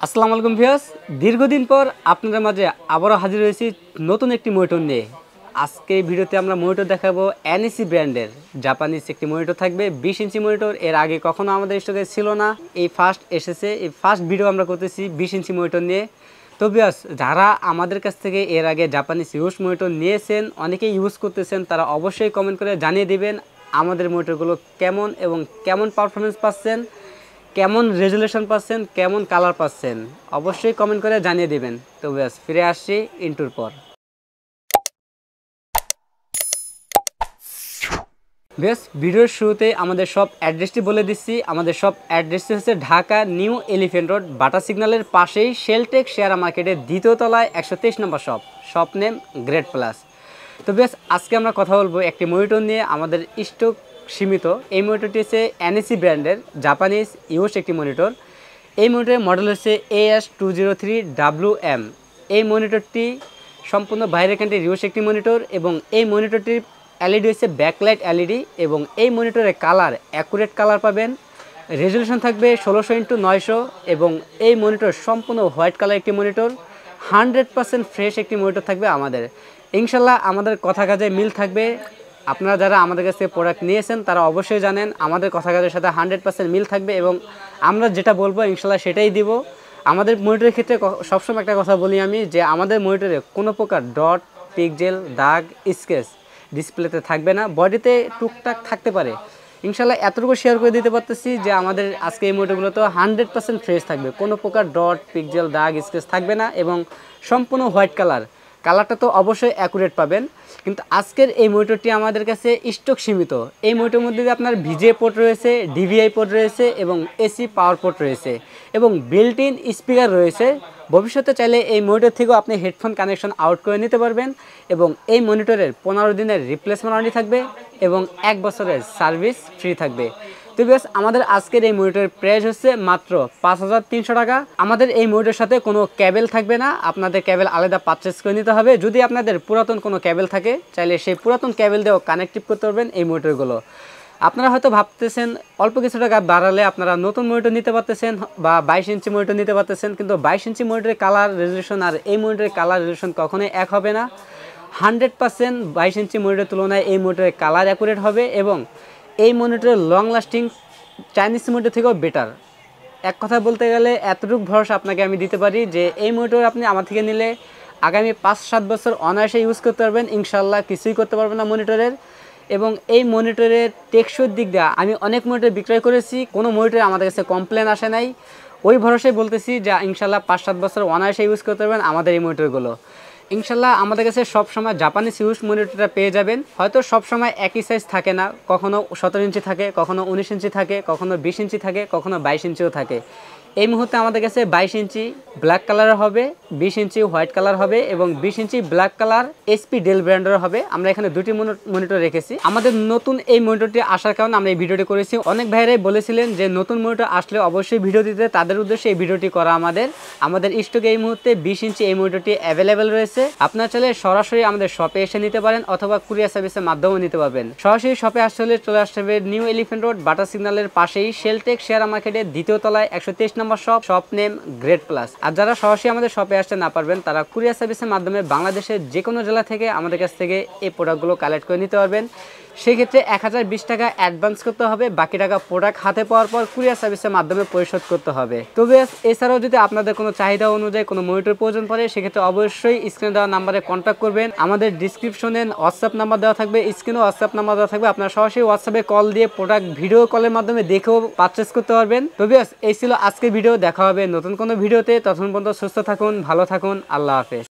আসসালামু আলাইকুম ভিউয়ার্স, দীর্ঘদিন পর আপনাদের মাঝে আবারও হাজির হয়েছি নতুন একটি মনিটর নিয়ে। আজকে এই ভিডিওতে আমরা মনিটর দেখাবো NEC ব্র্যান্ডের জাপানিজ একটি মনিটর থাকবে 20 ইঞ্চি মনিটর। এর আগে কখনো আমাদের স্টকে ছিল না, এই ফার্স্ট এসেছে। এই ফার্স্ট ভিডিও আমরা করতেছি 20 ইঞ্চি মনিটর নিয়ে। তো ভিউয়ার্স, যারা আমাদের কাছ থেকে এর আগে জাপানিজ ইউজ মনিটর নিয়েছেন, অনেকেই ইউজ করতেছেন, তারা অবশ্যই কমেন্ট করে জানিয়ে দিবেন আমাদের মনিটরগুলো কেমন এবং কেমন পারফরমেন্স পাচ্ছেন, কেমন রেজুলেশন পাচ্ছেন, কেমন কালার পাচ্ছেন, অবশ্যই কমেন্ট করে জানিয়ে দিবেন। তো ব্যাস, ফিরে আসছি ইন্টুর পর। বেশ, ভিডিওর শুরুতে আমাদের সব অ্যাড্রেসটি বলে দিচ্ছি। আমাদের সব অ্যাড্রেসটি হচ্ছে ঢাকা নিউ এলিফ্যান্ট রোড, বাটা সিগন্যালের পাশেই শেলটেক শেয়ার মার্কেটের দ্বিতীয় তলায় 123 নম্বর শপ নেম গ্রেট প্লাস। তো বেশ, আজকে আমরা কথা বলবো একটি মনিটর নিয়ে। আমাদের স্টক সীমিত। এই মনিটরটি হচ্ছে NEC ব্র্যান্ডের জাপানিজ ইউজ একটি মনিটর। এই মনিটরের মডেল হচ্ছে AS203WM। এই মনিটরটি সম্পূর্ণ বাইরের কান্ট্রির ইউজ একটি মনিটর এবং এই মনিটরটির LED হচ্ছে ব্যাকলাইট LED এবং এই মনিটরে কালার অ্যাকুরেট কালার পাবেন। রেজুলেশন থাকবে 1600x900 এবং এই মনিটর সম্পূর্ণ হোয়াইট কালার একটি মনিটর। 100% ফ্রেশ একটি মনিটর থাকবে আমাদের। ইনশাল্লাহ আমাদের কথা কাজে মিল থাকবে। আপনারা যারা আমাদের কাছ থেকে প্রোডাক্ট নিয়েছেন তারা অবশ্যই জানেন আমাদের কথা কাজের সাথে 100% মিল থাকবে এবং আমরা যেটা বলবো ইনশাল্লাহ সেটাই দিব। আমাদের মনিটরের ক্ষেত্রে সবসময় একটা কথা বলি আমি, যে আমাদের মনিটরে কোনো প্রকার ডট, পিক্সেল, দাগ, স্কেচ ডিসপ্লেতে থাকবে না। বডিতে টুকটাক থাকতে পারে। ইনশাল্লাহ এতটুকু শেয়ার করে দিতে পারতেছি যে আমাদের আজকে এই মনিটরগুলো তো 100% ফ্রেশ থাকবে। কোনো প্রকার ডট, পিক্সেল, দাগ, স্কেচ থাকবে না এবং সম্পূর্ণ হোয়াইট কালারটা তো অবশ্যই অ্যাকুরেট পাবেন। কিন্তু আজকের এই মনিটরটি আমাদের কাছে স্টক সীমিত। এই মনিটরের মধ্যে আপনার VGA পোর্ট রয়েছে, DVI পোর্ট রয়েছে এবং AC পাওয়ার পোর্ট রয়েছে এবং বিল্ট ইন স্পিকার রয়েছে। ভবিষ্যতে চাইলে এই মনিটর থেকেও আপনি হেডফোন কানেকশন আউট করে নিতে পারবেন এবং এই মনিটরের 15 দিনের রিপ্লেসমেন্ট ওয়ারেন্টি থাকবে এবং 1 বছরের সার্ভিস ফ্রি থাকবে। তো বেশ, আমাদের আজকের এই মনিটরের প্রাইস হচ্ছে মাত্র 5300 টাকা। আমাদের এই মনিটরের সাথে কোনো ক্যাবেল থাকবে না, আপনাদের ক্যাবেল আলাদা পারচেস করে নিতে হবে। যদি আপনাদের পুরাতন কোনো ক্যাবেল থাকে চাইলে সেই পুরাতন ক্যাবেল দিয়েও কানেক্টিভ করতে পারবেন এই মনিটরগুলো। আপনারা হয়তো ভাবতেছেন অল্প কিছু টাকা বাড়ালে আপনারা নতুন মনিটর নিতে পারতেছেন বা 22 ইঞ্চি মনিটর নিতে পারতেছেন, কিন্তু 22 ইঞ্চি মনিটরের কালার রেজুলেশন আর এই মনিটরের কালার রেজুলেশন কখনোই এক হবে না। 100% 22 ইঞ্চি মনিটরের তুলনায় এই মনিটরের কালার অ্যাকুরেট হবে এবং এই মনিটরের লং লাস্টিং চাইনিজ মনিটর থেকেও বেটার। এক কথা বলতে গেলে এতটুকু ভরসা আপনাকে আমি দিতে পারি যে এই মনিটর আপনি আমার থেকে নিলে আগামী 5-7 বছর অনায়াসে ইউজ করতে পারবেন। ইনশাল্লাহ কিছুই করতে পারবেন না মনিটরের। এবং এই মনিটরের টেকসই দিক দিয়ে আমি অনেক মনিটর বিক্রয় করেছি, কোনো মনিটরে আমাদের কাছে কমপ্লেন আসে নাই। ওই ভরসায় বলতেছি যে ইনশাল্লাহ 5-7 বছর অনায়াসে ইউজ করতে পারবেন আমাদের এই মনিটরগুলো। ইনশাল্লাহ আমাদের কাছে সবসময় জাপানিজ ইউজ মনিটরটা পেয়ে যাবেন। হয়তো সবসময় একই সাইজ থাকে না, কখনো 17 ইঞ্চি থাকে, কখনো 19 ইঞ্চি থাকে, কখনো 20 ইঞ্চি থাকে, কখনো 22 ইঞ্চিও থাকে। এই মুহূর্তে আমাদের কাছে 22 ইঞ্চি ব্ল্যাক কালার হবে, 20 ইঞ্চি হোয়াইট কালার হবে এবং 20 ইঞ্চি ব্ল্যাক কালার SP ডেল ব্র্যান্ডের হবে। আমরা এখানে দুটি মনিটর রেখেছি। আমাদের নতুন এই মনিটরটি আসার কারণে আমরা এই ভিডিওটি করেছি। অনেক ভাইরাই বলেছিলেন যে নতুন মনিটর আসলে অবশ্যই ভিডিও দিতে, তাদের উদ্দেশ্যে এই ভিডিওটি করা। আমাদের স্টকে এই মুহূর্তে 20 ইঞ্চি এই মনিটরটি অ্যাভেলেবেল রয়েছে। আপনারা চাইলে সরাসরি আমাদের শপে এসে নিতে পারেন অথবা কুরিয়ার সার্ভিসের মাধ্যমেও নিতে পারবেন। সরাসরি শপে আসতে হলে চলে আসতে হবে নিউ এলিফ্যান্ট রোড, বাটা সিগন্যালের পাশেই শেলটেক শেয়ার মার্কেটের দ্বিতীয় তলায় 123 নম্বর শপ নেম গ্রেট প্লাস। আর যারা সরাসরি আমাদের শপে আসতে না পারবেন তারা কুরিয়ার সার্ভিসের মাধ্যমে বাংলাদেশের যে কোনো জেলা থেকে আমাদের কাছ থেকে এই প্রোডাক্টগুলো কালেক্ট করে নিতে পারবেন। সেক্ষেত্রে 1020 টাকা অ্যাডভান্স করতে হবে, বাকি টাকা প্রোডাক্ট হাতে পাওয়ার পর কুরিয়ার সার্ভিসের মাধ্যমে পরিশোধ করতে হবে। তবে এছাড়াও যদি আপনাদের কোনো চাহিদা অনুযায়ী কোনো মনিটর প্রয়োজন পড়ে সেক্ষেত্রে অবশ্যই স্ক্রিনে দেওয়া নাম্বারে কন্ট্যাক্ট করবেন। আমাদের ডিসক্রিপশনে হোয়াটসঅ্যাপ নাম্বার দেওয়া থাকবে, স্ক্রিনেও হোয়াটসঅ্যাপ নাম্বার দেওয়া থাকবে। আপনারা সরাসরি হোয়াটসঅ্যাপে কল দিয়ে প্রোডাক্ট ভিডিও কলের মাধ্যমে দেখেও পারচেস করতে পারবেন। তবে এই ছিল আজকের ভিডিও। দেখা হবে নতুন কোনো ভিডিওতে। ততক্ষণ পর্যন্ত সুস্থ থাকুন, ভালো থাকুন। আল্লাহ হাফেজ।